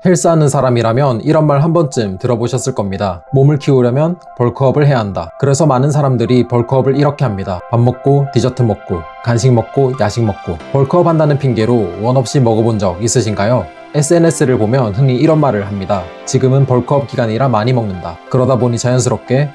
헬스하는 사람이라면 이런 말 한 번쯤 들어보셨을 겁니다. 몸을 키우려면 벌크업을 해야 한다. 그래서 많은 사람들이 벌크업을 이렇게 합니다. 밥 먹고 디저트 먹고 간식 먹고 야식 먹고 벌크업 한다는 핑계로 원 없이 먹어본 적 있으신가요? SNS를 보면 흔히 이런 말을 합니다. 지금은 벌크업 기간이라 많이 먹는다. 그러다 보니 자연스럽게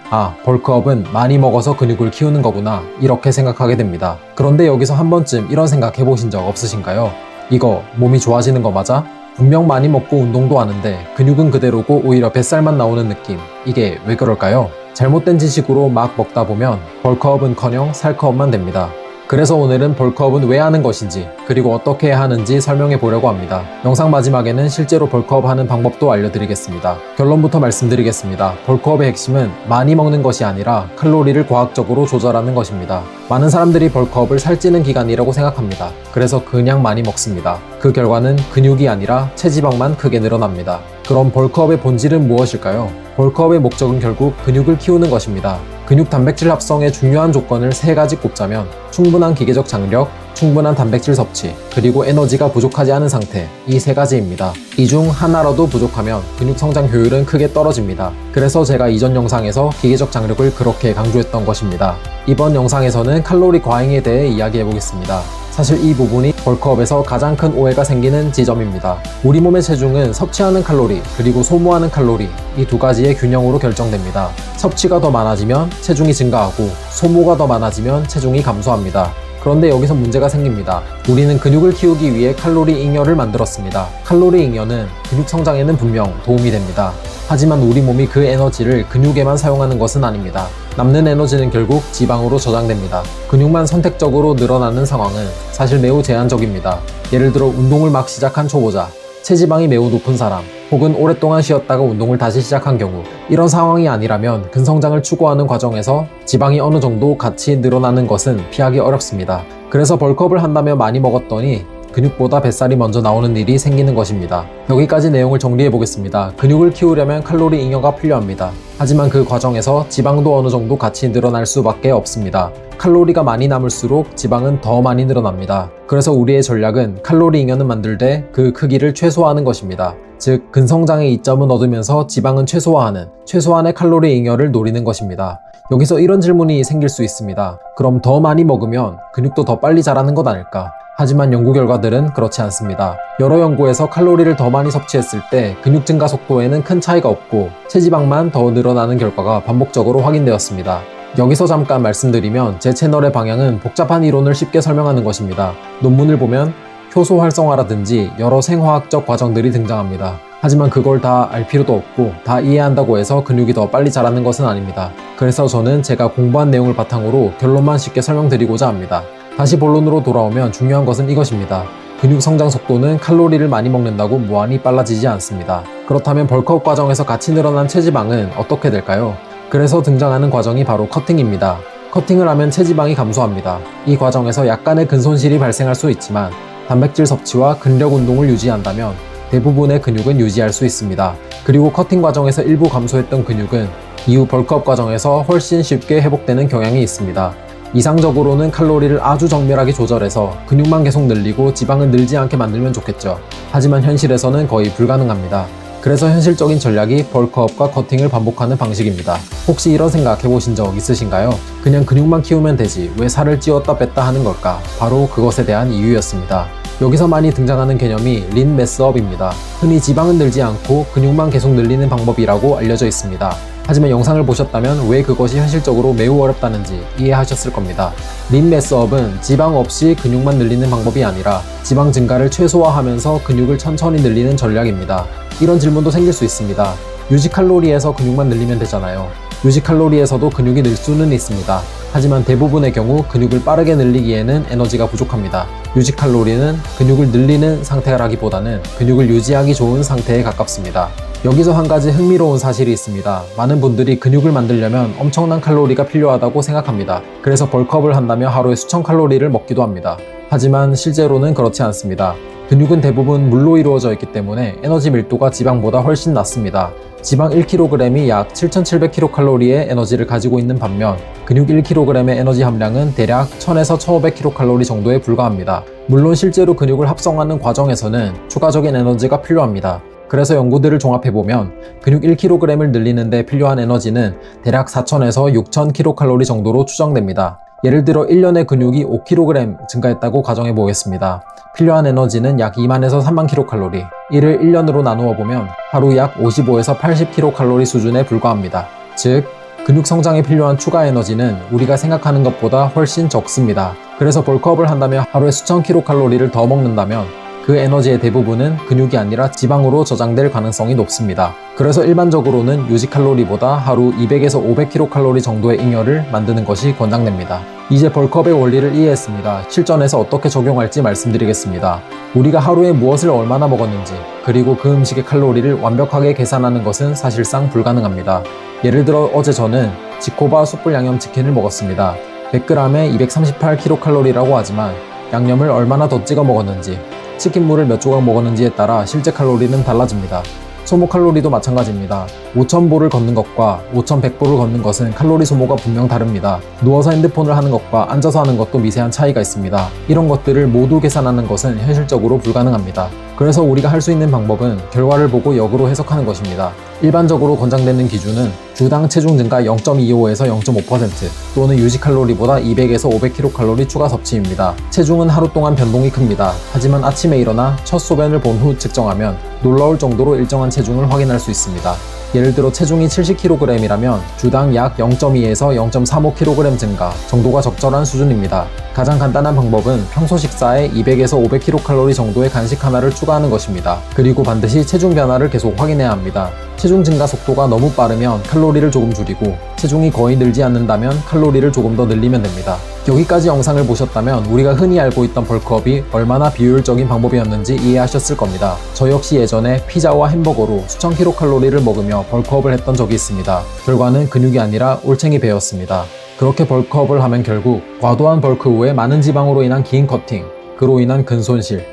벌크업은 많이 먹어서 근육을 키우는 거구나 이렇게 생각하게 됩니다. 그런데 여기서 한 번쯤 이런 생각 해보신 적 없으신가요? 이거 몸이 좋아지는 거 맞아? 분명 많이 먹고 운동도 하는데 근육은 그대로고 오히려 뱃살만 나오는 느낌. 이게 왜 그럴까요? 잘못된 지식으로 막 먹다 보면 벌크업은커녕 살크업만 됩니다. 그래서 오늘은 벌크업은 왜 하는 것인지 그리고 어떻게 해야 하는지 설명해 보려고 합니다. 영상 마지막에는 실제로 벌크업 하는 방법도 알려드리겠습니다. 결론부터 말씀드리겠습니다. 벌크업의 핵심은 많이 먹는 것이 아니라 칼로리를 과학적으로 조절하는 것입니다. 많은 사람들이 벌크업을 살찌는 기간이라고 생각합니다. 그래서 그냥 많이 먹습니다. 그 결과는 근육이 아니라 체지방만 크게 늘어납니다. 그럼 벌크업의 본질은 무엇일까요? 벌크업의 목적은 결국 근육을 키우는 것입니다. 근육 단백질 합성의 중요한 조건을 3가지 꼽자면 충분한 기계적 장력, 충분한 단백질 섭취, 그리고 에너지가 부족하지 않은 상태, 이 3가지입니다. 이 중 하나라도 부족하면 근육 성장 효율은 크게 떨어집니다. 그래서 제가 이전 영상에서 기계적 장력을 그렇게 강조했던 것입니다. 이번 영상에서는 칼로리 과잉에 대해 이야기해 보겠습니다. 사실 이 부분이 벌크업에서 가장 큰 오해가 생기는 지점입니다. 우리 몸의 체중은 섭취하는 칼로리 그리고 소모하는 칼로리 이 2가지의 균형으로 결정됩니다. 섭취가 더 많아지면 체중이 증가하고 소모가 더 많아지면 체중이 감소합니다. 그런데 여기서 문제가 생깁니다. 우리는 근육을 키우기 위해 칼로리 잉여를 만들었습니다. 칼로리 잉여는 근육 성장에는 분명 도움이 됩니다. 하지만 우리 몸이 그 에너지를 근육에만 사용하는 것은 아닙니다. 남는 에너지는 결국 지방으로 저장됩니다. 근육만 선택적으로 늘어나는 상황은 사실 매우 제한적입니다. 예를 들어 운동을 막 시작한 초보자, 체지방이 매우 높은 사람, 혹은 오랫동안 쉬었다가 운동을 다시 시작한 경우 이런 상황이 아니라면 근성장을 추구하는 과정에서 지방이 어느 정도 같이 늘어나는 것은 피하기 어렵습니다. 그래서 벌크업을 한다며 많이 먹었더니 근육보다 뱃살이 먼저 나오는 일이 생기는 것입니다. 여기까지 내용을 정리해 보겠습니다. 근육을 키우려면 칼로리 잉여가 필요합니다. 하지만 그 과정에서 지방도 어느 정도 같이 늘어날 수밖에 없습니다. 칼로리가 많이 남을수록 지방은 더 많이 늘어납니다. 그래서 우리의 전략은 칼로리 잉여는 만들되 그 크기를 최소화하는 것입니다. 즉 근성장의 이점은 얻으면서 지방은 최소화하는 최소한의 칼로리 잉여를 노리는 것입니다. 여기서 이런 질문이 생길 수 있습니다. 그럼 더 많이 먹으면 근육도 더 빨리 자라는 것 아닐까? 하지만 연구 결과들은 그렇지 않습니다. 여러 연구에서 칼로리를 더 많이 섭취했을 때 근육 증가 속도에는 큰 차이가 없고 체지방만 더 늘어나는 결과가 반복적으로 확인되었습니다. 여기서 잠깐 말씀드리면 제 채널의 방향은 복잡한 이론을 쉽게 설명하는 것입니다. 논문을 보면 효소 활성화라든지 여러 생화학적 과정들이 등장합니다. 하지만 그걸 다 알 필요도 없고 다 이해한다고 해서 근육이 더 빨리 자라는 것은 아닙니다. 그래서 저는 제가 공부한 내용을 바탕으로 결론만 쉽게 설명드리고자 합니다. 다시 본론으로 돌아오면 중요한 것은 이것입니다. 근육 성장 속도는 칼로리를 많이 먹는다고 무한히 빨라지지 않습니다. 그렇다면 벌크업 과정에서 같이 늘어난 체지방은 어떻게 될까요? 그래서 등장하는 과정이 바로 커팅입니다. 커팅을 하면 체지방이 감소합니다. 이 과정에서 약간의 근손실이 발생할 수 있지만 단백질 섭취와 근력 운동을 유지한다면 대부분의 근육은 유지할 수 있습니다. 그리고 커팅 과정에서 일부 감소했던 근육은 이후 벌크업 과정에서 훨씬 쉽게 회복되는 경향이 있습니다. 이상적으로는 칼로리를 아주 정밀하게 조절해서 근육만 계속 늘리고 지방은 늘지 않게 만들면 좋겠죠. 하지만 현실에서는 거의 불가능합니다. 그래서 현실적인 전략이 벌크업과 커팅을 반복하는 방식입니다. 혹시 이런 생각 해보신 적 있으신가요? 그냥 근육만 키우면 되지 왜 살을 찌웠다 뺐다 하는 걸까? 바로 그것에 대한 이유였습니다. 여기서 많이 등장하는 개념이 린 매스업입니다. 흔히 지방은 늘지 않고 근육만 계속 늘리는 방법이라고 알려져 있습니다. 하지만 영상을 보셨다면 왜 그것이 현실적으로 매우 어렵다는지 이해하셨을 겁니다. 린 매스업은 지방 없이 근육만 늘리는 방법이 아니라 지방 증가를 최소화하면서 근육을 천천히 늘리는 전략입니다. 이런 질문도 생길 수 있습니다. 유지 칼로리에서 근육만 늘리면 되잖아요. 유지 칼로리에서도 근육이 늘 수는 있습니다. 하지만 대부분의 경우 근육을 빠르게 늘리기에는 에너지가 부족합니다. 유지 칼로리는 근육을 늘리는 상태라기보다는 근육을 유지하기 좋은 상태에 가깝습니다. 여기서 한 가지 흥미로운 사실이 있습니다. 많은 분들이 근육을 만들려면 엄청난 칼로리가 필요하다고 생각합니다. 그래서 벌크업을 한다며 하루에 수천 칼로리를 먹기도 합니다. 하지만 실제로는 그렇지 않습니다. 근육은 대부분 물로 이루어져 있기 때문에 에너지 밀도가 지방보다 훨씬 낮습니다. 지방 1kg이 약 7700kcal의 에너지를 가지고 있는 반면 근육 1kg의 에너지 함량은 대략 1000에서 1500kcal 정도에 불과합니다. 물론 실제로 근육을 합성하는 과정에서는 추가적인 에너지가 필요합니다. 그래서 연구들을 종합해보면 근육 1kg을 늘리는 데 필요한 에너지는 대략 4,000에서 6,000kcal 정도로 추정됩니다. 예를 들어 1년의 근육이 5kg 증가했다고 가정해 보겠습니다. 필요한 에너지는 약 2만에서 3만 kcal. 이를 1년으로 나누어 보면 하루 약 55에서 80kcal 수준에 불과합니다. 즉, 근육 성장에 필요한 추가 에너지는 우리가 생각하는 것보다 훨씬 적습니다. 그래서 벌크업을 한다면 하루에 수천 kcal를 더 먹는다면 그 에너지의 대부분은 근육이 아니라 지방으로 저장될 가능성이 높습니다. 그래서 일반적으로는 유지 칼로리보다 하루 200에서 500kcal 정도의 잉여를 만드는 것이 권장됩니다. 이제 벌크업의 원리를 이해했습니다. 실전에서 어떻게 적용할지 말씀드리겠습니다. 우리가 하루에 무엇을 얼마나 먹었는지, 그리고 그 음식의 칼로리를 완벽하게 계산하는 것은 사실상 불가능합니다. 예를 들어 어제 저는 지코바 숯불 양념 치킨을 먹었습니다. 100g에 238kcal라고 하지만 양념을 얼마나 더 찍어 먹었는지, 치킨물을 몇 조각 먹었는지에 따라 실제 칼로리는 달라집니다. 소모 칼로리도 마찬가지입니다. 5,000보를 걷는 것과 5,100보를 걷는 것은 칼로리 소모가 분명 다릅니다. 누워서 핸드폰을 하는 것과 앉아서 하는 것도 미세한 차이가 있습니다. 이런 것들을 모두 계산하는 것은 현실적으로 불가능합니다. 그래서 우리가 할 수 있는 방법은 결과를 보고 역으로 해석하는 것입니다. 일반적으로 권장되는 기준은 주당 체중 증가 0.25에서 0.5% 또는 유지 칼로리보다 200에서 500kcal 추가 섭취입니다. 체중은 하루 동안 변동이 큽니다. 하지만 아침에 일어나 첫 소변을 본 후 측정하면 놀라울 정도로 일정한 체중을 확인할 수 있습니다. 예를 들어 체중이 70kg이라면 주당 약 0.2에서 0.35kg 증가 정도가 적절한 수준입니다. 가장 간단한 방법은 평소 식사에 200에서 500kcal 정도의 간식 하나를 추가하는 것입니다. 그리고 반드시 체중 변화를 계속 확인해야 합니다. 체중 증가 속도가 너무 빠르면 칼로리를 조금 줄이고 체중이 거의 늘지 않는다면 칼로리를 조금 더 늘리면 됩니다. 여기까지 영상을 보셨다면 우리가 흔히 알고 있던 벌크업이 얼마나 비효율적인 방법이었는지 이해하셨을 겁니다. 저 역시 예전에 피자와 햄버거로 수천 kcal를 먹으며 벌크업을 했던 적이 있습니다. 결과는 근육이 아니라 올챙이 배였습니다. 그렇게 벌크업을 하면 결국 과도한 벌크 후에 많은 지방으로 인한 긴 커팅, 그로 인한 근손실,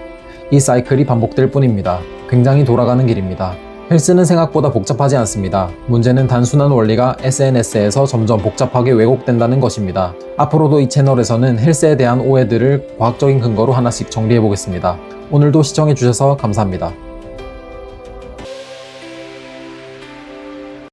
이 사이클이 반복될 뿐입니다. 굉장히 돌아가는 길입니다. 헬스는 생각보다 복잡하지 않습니다. 문제는 단순한 원리가 SNS에서 점점 복잡하게 왜곡된다는 것입니다. 앞으로도 이 채널에서는 헬스에 대한 오해들을 과학적인 근거로 하나씩 정리해 보겠습니다. 오늘도 시청해 주셔서 감사합니다.